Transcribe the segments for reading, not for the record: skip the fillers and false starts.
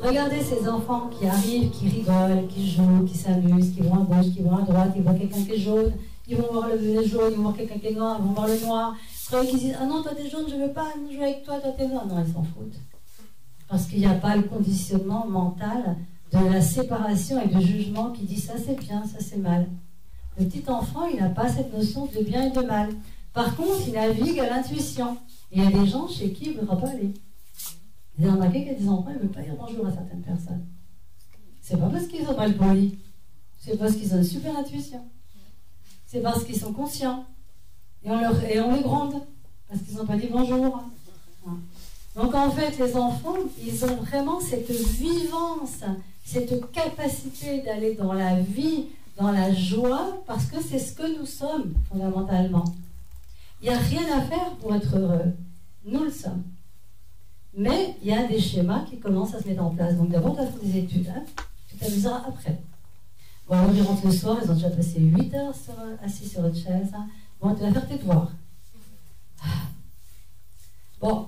Regardez ces enfants qui arrivent, qui rigolent, qui jouent, qui s'amusent, qui vont à gauche, qui vont à droite, ils voient quelqu'un qui est jaune, ils vont voir le jaune, ils vont voir quelqu'un qui est noir, ils vont voir le noir. Après, ils disent, ah non, toi t'es jaune, je veux pas jouer avec toi, toi t'es noir. Non, ils s'en foutent. Parce qu'il n'y a pas le conditionnement mental de la séparation et du jugement qui dit ça c'est bien, ça c'est mal. Le petit enfant, il n'a pas cette notion de bien et de mal. Par contre, il navigue à l'intuition. Et il y a des gens chez qui il ne voudra pas aller. Il y en a qui a des enfants, ils ne veulent pas dire bonjour à certaines personnes. C'est pas parce qu'ils sont mal polis. C'est parce qu'ils ont une super intuition. C'est parce qu'ils sont conscients. Et on les gronde. Parce qu'ils n'ont pas dit bonjour. Donc en fait, les enfants, ils ont vraiment cette vivance, cette capacité d'aller dans la vie, dans la joie, parce que c'est ce que nous sommes, fondamentalement. Il n'y a rien à faire pour être heureux. Nous le sommes. Mais il y a des schémas qui commencent à se mettre en place. Donc d'abord, tu as fait des études. Hein, tu t'amuseras après. Bon, alors ils rentrent le soir, ils ont déjà passé 8 heures assis sur une chaise. Hein. Bon, tu vas faire tes devoirs. Bon.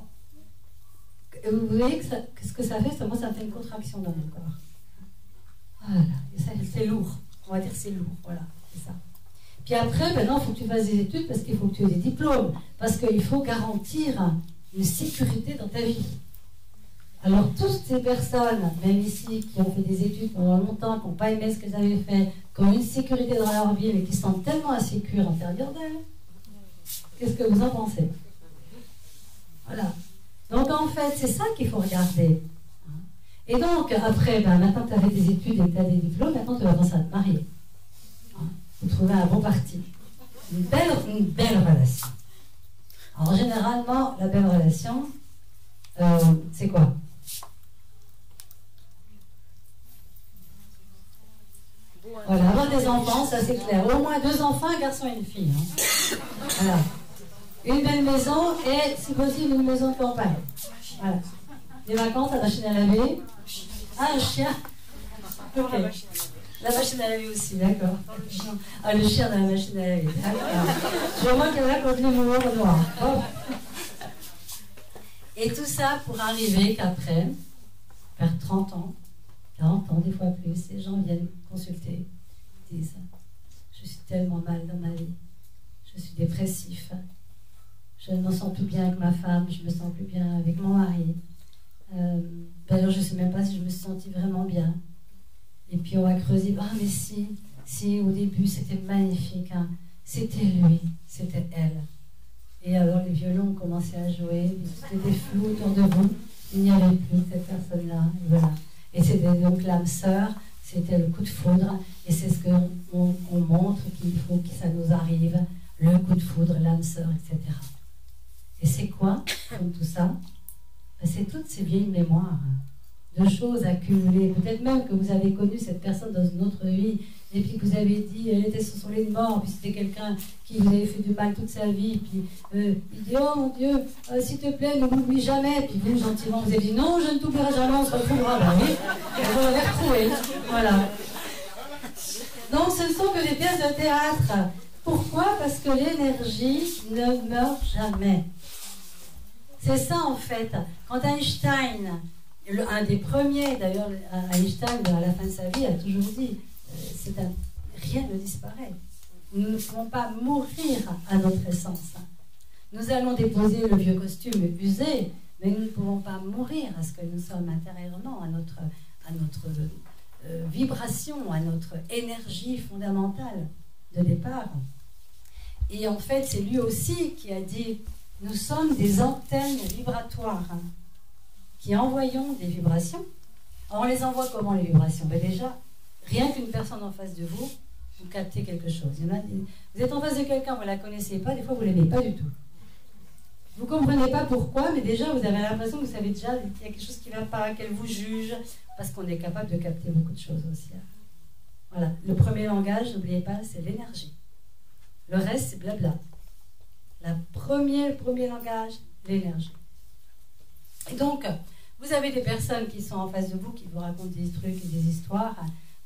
Vous voyez ce que ça fait? Moi, ça fait une contraction dans mon corps. Voilà. C'est lourd. On va dire c'est lourd. Voilà, c'est ça. Puis après, maintenant, il faut que tu fasses des études parce qu'il faut que tu aies des diplômes. Parce qu'il faut garantir une sécurité dans ta vie. Alors, toutes ces personnes, même ici, qui ont fait des études pendant longtemps, qui n'ont pas aimé ce qu'elles avaient fait, qui ont une sécurité dans leur vie, mais qui se sentent tellement insécures à l'intérieur d'elles, qu'est-ce que vous en pensez? Voilà. Donc, en fait, c'est ça qu'il faut regarder. Et donc, après, maintenant que tu as fait des études et que tu as des diplômes, maintenant tu vas commencer à te marier. Vous trouvez un bon parti. Une belle relation. Alors, généralement, la belle relation, c'est quoi? Voilà, avoir des enfants, ça c'est clair. Au moins 2 enfants, un garçon et une fille. Hein. Voilà. Une belle maison et, si possible, une maison de campagne. Voilà. Les vacances, la machine à laver. Ah, un chien. Okay. La machine à laver aussi, d'accord. Ah, le chien dans la machine à laver. Je vois qu'il y en a contre l'humour noir. Oh. Et tout ça pour arriver qu'après, vers 30 ans, 40 ans, des fois plus, les gens viennent consulter, disent « Je suis tellement mal dans ma vie, je suis dépressif, je ne me sens plus bien avec ma femme, je me sens plus bien avec mon mari. D'ailleurs, je ne sais même pas si je me suis sentie vraiment bien. » Et puis on va creuser, « Ah mais si, au début c'était magnifique, hein. C'était lui, c'était elle. » Et alors les violons ont commencé à jouer, c'était des flous autour de vous, il n'y avait plus cette personne-là, et voilà. Et c'était donc l'âme sœur, c'était le coup de foudre, et c'est ce qu'on montre qu'il faut que ça nous arrive, le coup de foudre, l'âme sœur, etc. Et c'est quoi, comme tout ça? C'est toutes ces vieilles mémoires de choses accumulées. Peut-être même que vous avez connu cette personne dans une autre vie, et puis que vous avez dit, elle était sur son lit de mort, puis c'était quelqu'un qui vous avait fait du mal toute sa vie, puis il dit, oh mon Dieu, s'il te plaît, ne m'oublie jamais. Puis vous, gentiment, vous avez dit, non, je ne t'oublierai jamais, on se retrouvera. Ben oui, et vous l'avez retrouvé. Voilà. Donc ce ne sont que des pièces de théâtre. Pourquoi? Parce que l'énergie ne meurt jamais. C'est ça en fait. Quand Einstein, un des premiers d'ailleurs, Einstein à la fin de sa vie a toujours dit, rien ne disparaît. Nous ne pouvons pas mourir à notre essence. Nous allons déposer le vieux costume usé, mais nous ne pouvons pas mourir à ce que nous sommes intérieurement, à notre vibration, à notre énergie fondamentale de départ. Et en fait, c'est lui aussi qui a dit, nous sommes des antennes vibratoires qui envoyons des vibrations. Alors, on les envoie comment les vibrations? Ben déjà, rien qu'une personne en face de vous, vous captez quelque chose. Vous êtes en face de quelqu'un, vous ne la connaissez pas, des fois vous ne l'aimez pas du tout. Vous ne comprenez pas pourquoi, mais déjà vous avez l'impression que vous savez déjà qu'il y a quelque chose qui ne va pas, qu'elle vous juge, parce qu'on est capable de capter beaucoup de choses aussi. Voilà, le premier langage, n'oubliez pas, c'est l'énergie. Le reste, c'est blabla. Le premier langage, l'énergie. Et donc, vous avez des personnes qui sont en face de vous, qui vous racontent des trucs et des histoires,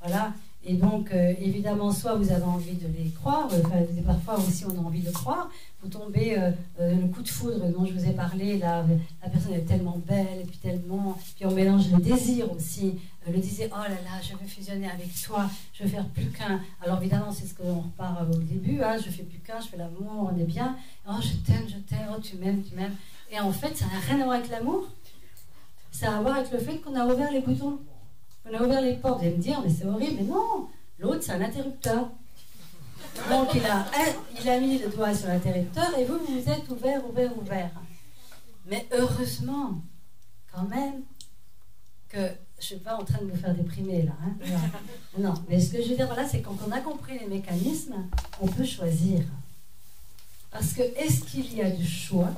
voilà, Et donc, évidemment, soit vous avez envie de les croire, enfin, parfois aussi on a envie de croire, vous tombez le coup de foudre dont je vous ai parlé, là, la personne est tellement belle, et puis tellement... Puis on mélange le désir aussi, le désir, oh là là, je veux fusionner avec toi, je veux faire plus qu'un. Alors évidemment, c'est ce qu'on repart au début, hein, je fais plus qu'un, je fais l'amour, on est bien, oh je t'aime, oh tu m'aimes, tu m'aimes. Et en fait, ça n'a rien à voir avec l'amour, ça a à voir avec le fait qu'on a ouvert les boutons. On a ouvert les portes, vous allez me dire, mais c'est horrible. Mais non, l'autre, c'est un interrupteur. Donc, il a mis le doigt sur l'interrupteur et vous êtes ouvert. Mais heureusement, quand même, que je ne suis pas en train de vous faire déprimer, là. Hein, non, mais ce que je veux dire, voilà, c'est quand on a compris les mécanismes, on peut choisir. Parce que, est-ce qu'il y a du choix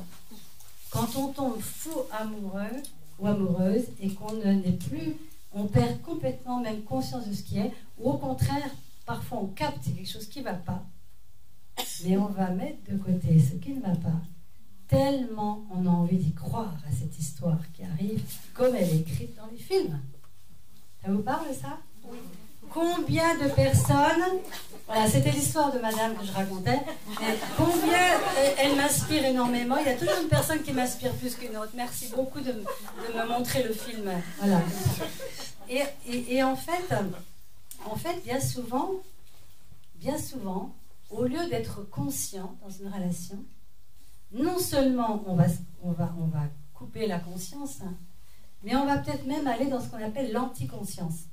quand on tombe fou amoureux ou amoureuse et qu'on n'est plus... On perd complètement même conscience de ce qui est, ou au contraire, parfois on capte quelque chose qui ne va pas, mais on va mettre de côté ce qui ne va pas, tellement on a envie d'y croire à cette histoire qui arrive, comme elle est écrite dans les films. Ça vous parle, ça? Oui. Combien de personnes, voilà, c'était l'histoire de madame que je racontais, mais combien elle m'inspire énormément. Il y a toujours une personne qui m'inspire plus qu'une autre. Merci beaucoup de me montrer le film. Voilà. Et en fait, bien souvent, au lieu d'être conscient dans une relation, non seulement on va couper la conscience, mais on va peut-être même aller dans ce qu'on appelle l'anticonscience.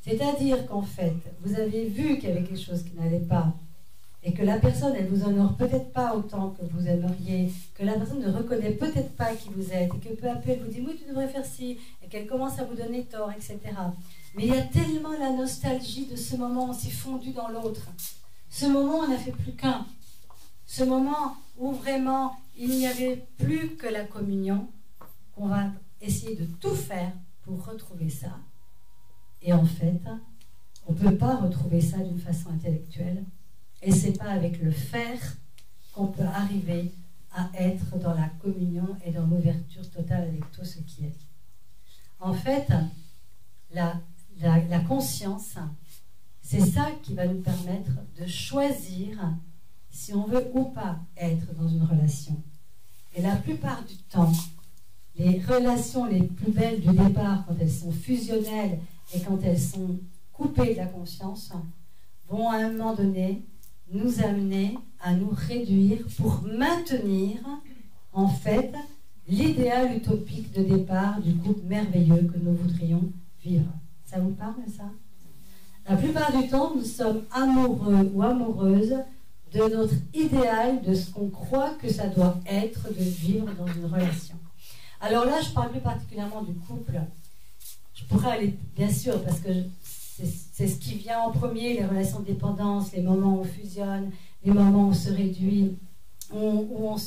C'est-à-dire qu'en fait, vous avez vu qu'il y avait quelque chose qui n'allait pas et que la personne, elle vous honore peut-être pas autant que vous aimeriez, que la personne ne reconnaît peut-être pas qui vous êtes et que peu à peu, elle vous dit « oui, tu devrais faire ci » et qu'elle commence à vous donner tort, etc. Mais il y a tellement la nostalgie de ce moment où on s'est fondu dans l'autre. Ce moment où on n'a fait plus qu'un. Ce moment où vraiment, il n'y avait plus que la communion, qu'on va essayer de tout faire pour retrouver ça. Et en fait, on ne peut pas retrouver ça d'une façon intellectuelle. Et ce n'est pas avec le faire qu'on peut arriver à être dans la communion et dans l'ouverture totale avec tout ce qui est. En fait, la conscience, c'est ça qui va nous permettre de choisir si on veut ou pas être dans une relation. Et la plupart du temps, les relations les plus belles du départ, quand elles sont fusionnelles, et quand elles sont coupées de la conscience, vont à un moment donné nous amener à nous réduire pour maintenir, en fait, l'idéal utopique de départ du couple merveilleux que nous voudrions vivre. Ça vous parle, ça? La plupart du temps, nous sommes amoureux ou amoureuses de notre idéal, de ce qu'on croit que ça doit être de vivre dans une relation. Alors là, je parle plus particulièrement du couple. Je pourrais aller, bien sûr, parce que c'est ce qui vient en premier, les relations de dépendance, les moments où on fusionne, les moments où on se réduit, où on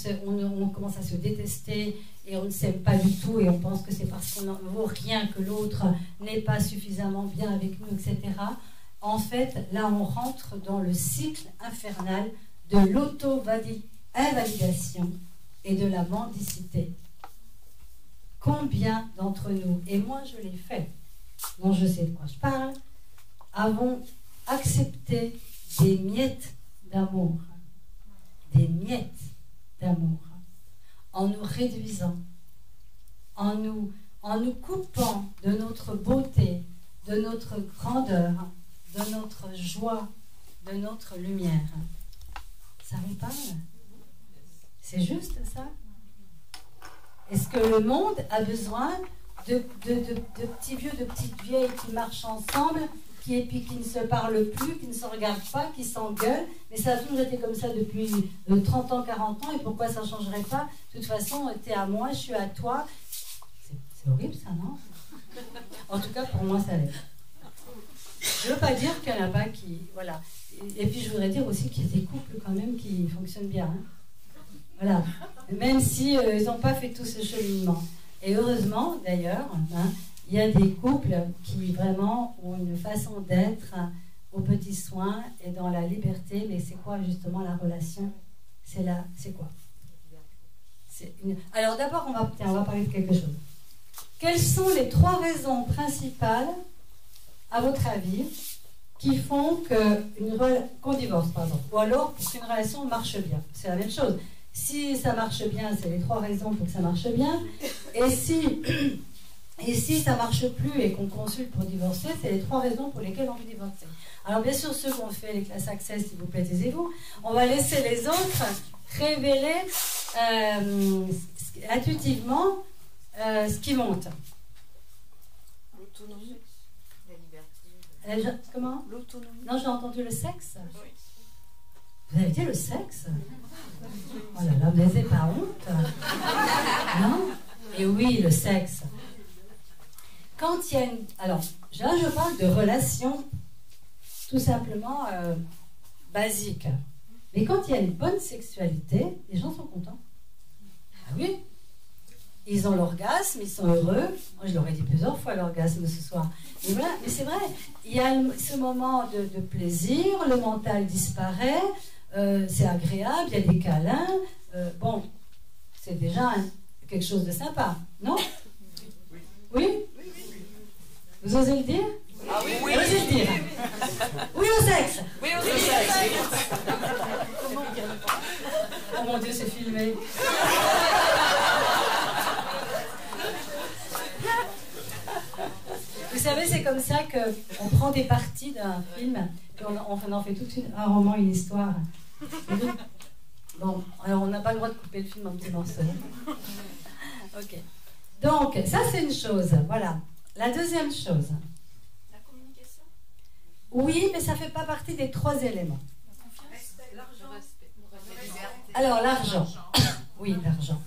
commence à se détester et on ne s'aime pas du tout et on pense que c'est parce qu'on ne vaut rien que l'autre n'est pas suffisamment bien avec nous, etc. En fait, là, on rentre dans le cycle infernal de l'auto-invalidation et de la mendicité. Combien d'entre nous, et moi je l'ai fait, donc je sais de quoi je parle, avons accepté des miettes d'amour, en nous réduisant, en nous coupant de notre beauté, de notre grandeur, de notre joie, de notre lumière. Ça vous parle? C'est juste ça? Est-ce que le monde a besoin de petits vieux, de petites vieilles qui marchent ensemble, qui ne se parlent plus, qui ne se regardent pas, qui s'engueulent? Mais ça a toujours été comme ça depuis 30 ans, 40 ans, et pourquoi ça ne changerait pas? De toute façon, tu es à moi, je suis à toi. C'est horrible ça, non? En tout cas, pour moi, ça l'est. Je ne veux pas dire qu'il n'y en a pas qui... Voilà. Et puis, je voudrais dire aussi qu'il y a des couples quand même qui fonctionnent bien. Hein. Voilà. Même si ils n'ont pas fait tout ce cheminement. Et heureusement, d'ailleurs, hein, il y a des couples qui vraiment ont une façon d'être aux petits soins et dans la liberté. Mais c'est quoi justement la relation? C'est quoi? Alors d'abord, on va parler de quelque chose. Quelles sont les 3 raisons principales, à votre avis, qui font qu'on divorce, pardon. Ou alors pour qu'une relation marche bien. C'est la même chose. Si ça marche bien, c'est les 3 raisons pour que ça marche bien. Et si ça marche plus et qu'on consulte pour divorcer, c'est les 3 raisons pour lesquelles on veut divorcer. Alors bien sûr, ceux qui ont fait les classes Access, s'il vous plaît, taisez-vous. On va laisser les autres révéler intuitivement ce qui monte. L'autonomie, la liberté. Comment? L'autonomie. Non, j'ai entendu le sexe. Oui. Vous avez dit le sexe? Oh là là, mais c'est pas honte. Non? Et oui, le sexe. Quand il y a une... Alors, là, je parle de relations tout simplement basiques. Mais quand il y a une bonne sexualité, les gens sont contents. Ah oui? Ils ont l'orgasme, ils sont heureux. Moi, je leur ai dit plusieurs fois l'orgasme ce soir. Mais voilà, mais c'est vrai. Il y a ce moment de plaisir, le mental disparaît, c'est agréable, il y a des câlins. Bon, c'est déjà quelque chose de sympa, non? Oui? Vous osez le dire? Ah oui, oui. Vous osez le dire? Oui au sexe! Oui, au sexe. Oh mon Dieu, c'est filmé. Vous savez, c'est comme ça qu'on prend des parties d'un film, puis on en fait un roman, une histoire. Bon, alors on n'a pas le droit de couper le film en petits morceaux. Ok. Donc, ça c'est une chose, voilà. La deuxième chose. La communication. Oui, mais ça ne fait pas partie des 3 éléments. L'argent. Alors, l'argent. Oui, l'argent.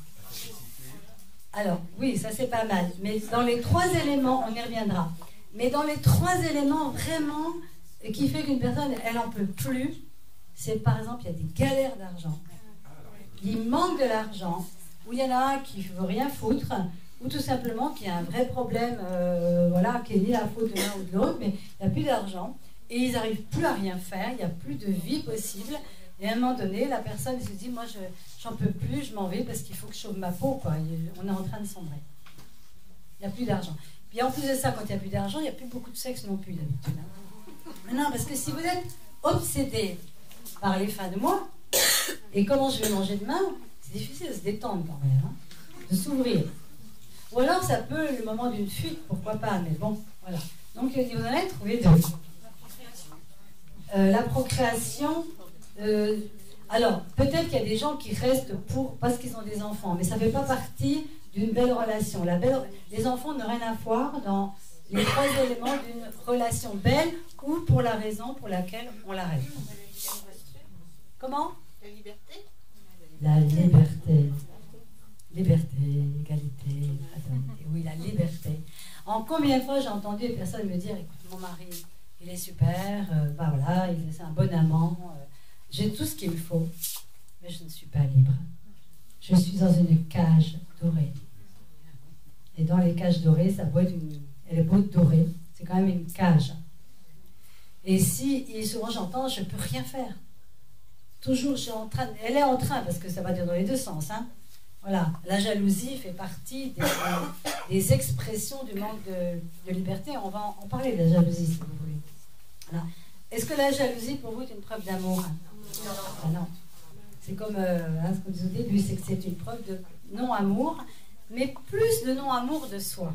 Alors, oui, ça c'est pas mal. Mais dans les 3 éléments, on y reviendra. Mais dans les 3 éléments vraiment qui fait qu'une personne, elle n'en peut plus, c'est par exemple, il y a des galères d'argent. Il manque de l'argent, ou il y en a un qui ne veut rien foutre, ou tout simplement qui a un vrai problème, voilà, qui est ni la faute de l'un ou de l'autre, mais il n'y a plus d'argent, et ils n'arrivent plus à rien faire, il n'y a plus de vie possible. Et à un moment donné, la personne se dit, moi, j'en peux plus, je m'en vais parce qu'il faut que je sauve ma peau, quoi. On est en train de sombrer. Il n'y a plus d'argent. Puis en plus de ça, quand il n'y a plus d'argent, il n'y a plus beaucoup de sexe non plus, d'habitude. Non, parce que si vous êtes obsédé par les fins de mois, et comment je vais manger demain, c'est difficile de se détendre quand même, hein, de s'ouvrir. Ou alors ça peut, le moment d'une fuite, pourquoi pas, mais bon, voilà. Donc vous en avez trouvé 2. La procréation... alors, peut-être qu'il y a des gens qui restent parce qu'ils ont des enfants, mais ça ne fait pas partie d'une belle relation. Les enfants n'ont rien à voir dans les 3 éléments d'une relation belle ou pour la raison pour laquelle on l'arrête. Comment? La liberté. La liberté. Liberté, égalité, fraternité. Oui, la liberté. En combien de fois j'ai entendu des personnes me dire, écoute, mon mari, il est super, bah voilà, c'est un bon amant, j'ai tout ce qu'il me faut, mais je ne suis pas libre. Je suis dans une cage dorée. Et dans les cages dorées, ça peut être elle est beau dorée, c'est quand même une cage. Et souvent j'entends, je ne peux rien faire. Toujours, elle est en train, parce que ça va dire dans les 2 sens, hein. Voilà, la jalousie fait partie des expressions du manque de liberté. On va en parler de la jalousie, si vous voulez. Voilà. Est-ce que la jalousie, pour vous, est une preuve d'amour? Ah non. C'est comme ce qu'on disait au début, c'est que c'est une preuve de non-amour, mais plus de non-amour de soi.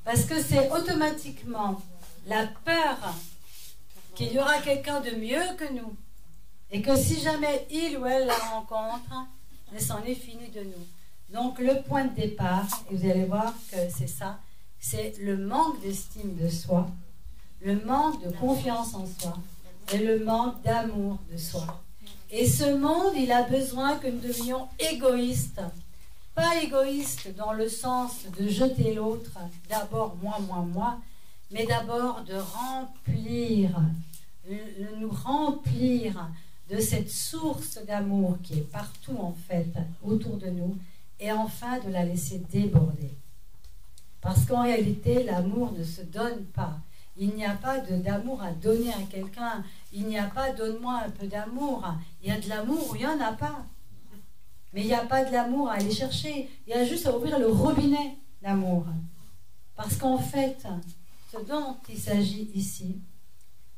Parce que c'est automatiquement la peur qu'il y aura quelqu'un de mieux que nous. Et que si jamais il ou elle la rencontre, c'en est fini de nous. Donc le point de départ, et vous allez voir que c'est ça, c'est le manque d'estime de soi, le manque de confiance en soi et le manque d'amour de soi. Et ce monde, il a besoin que nous devenions égoïstes. Pas égoïstes dans le sens de jeter l'autre, d'abord moi, mais d'abord de nous remplir de cette source d'amour qui est partout en fait, autour de nous, et enfin de la laisser déborder. Parce qu'en réalité, l'amour ne se donne pas. Il n'y a pas d'amour à donner à quelqu'un. Il n'y a pas donne-moi un peu d'amour. Il y a de l'amour ou il n'y en a pas. Mais il n'y a pas de l'amour à aller chercher. Il y a juste à ouvrir le robinet d'amour. Parce qu'en fait, ce dont il s'agit ici,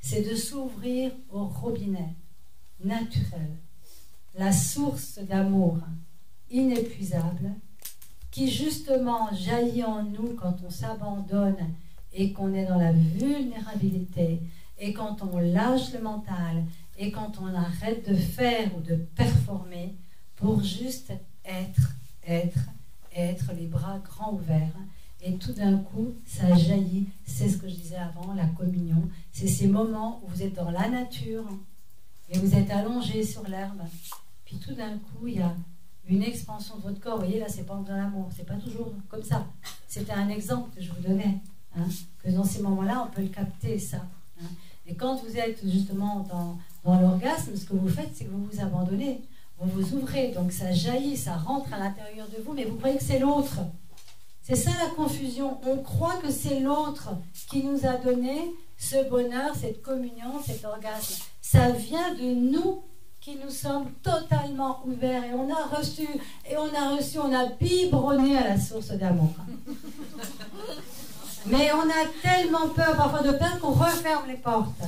c'est de s'ouvrir au robinet naturel, la source d'amour inépuisable qui justement jaillit en nous quand on s'abandonne et qu'on est dans la vulnérabilité et quand on lâche le mental et quand on arrête de faire ou de performer pour juste être les bras grands ouverts. Et tout d'un coup, ça jaillit. C'est ce que je disais avant, la communion. C'est ces moments où vous êtes dans la nature et vous êtes allongé sur l'herbe. Puis tout d'un coup, il y a une expansion de votre corps. Vous voyez, là, c'est pas dans l'amour. C'est pas toujours comme ça. C'était un exemple que je vous donnais. Que dans ces moments-là, on peut le capter, ça. Et quand vous êtes justement dans l'orgasme, ce que vous faites, c'est que vous vous abandonnez. Vous vous ouvrez. Donc ça jaillit, ça rentre à l'intérieur de vous, mais vous croyez que c'est l'autre. C'est ça la confusion. On croit que c'est l'autre qui nous a donné ce bonheur, cette communion, cet orgasme. Ça vient de nous qui nous sommes totalement ouverts et on a reçu, on a biberonné à la source d'amour. Mais on a tellement peur parfois de perdre qu'on referme les portes.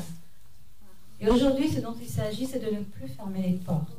Et aujourd'hui, ce dont il s'agit, c'est de ne plus fermer les portes.